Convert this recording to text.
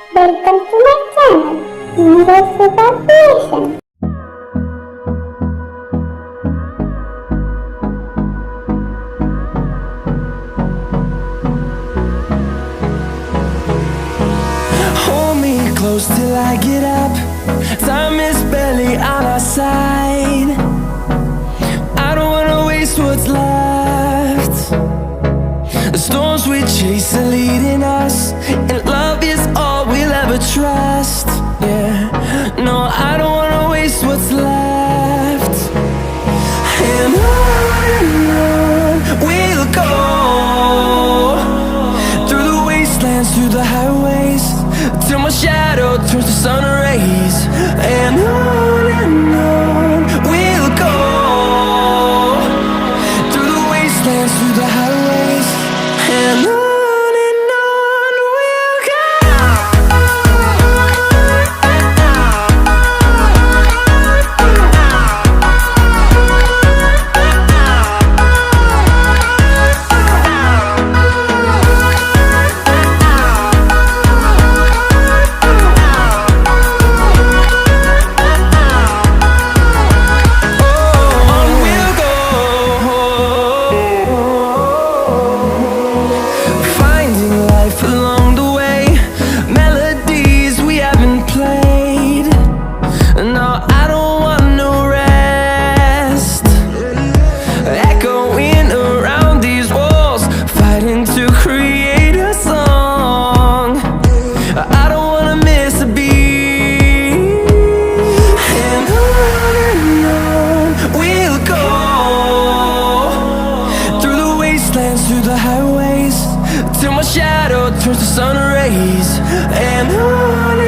Welcome to my channel, NiroSuga Creation. Hold me close till I get up. Time is barely on our side. I don't wanna waste what's left. The storms we chase are leading us, and love is all we'll ever trust. Yeah, no, I don't wanna waste what's left. And on we'll go, through the wastelands, through the highways, till my shadow turns to sun rays. And on we'll go, through the wastelands, through the highways, and on we'll go. Along the way, melodies we haven't played. No, I don't want no rest. Echoing around these walls, fighting to create a song. I don't wanna miss a beat. And on we'll go, through the wastelands, through the highways, till my shadow turns to sun rays. And on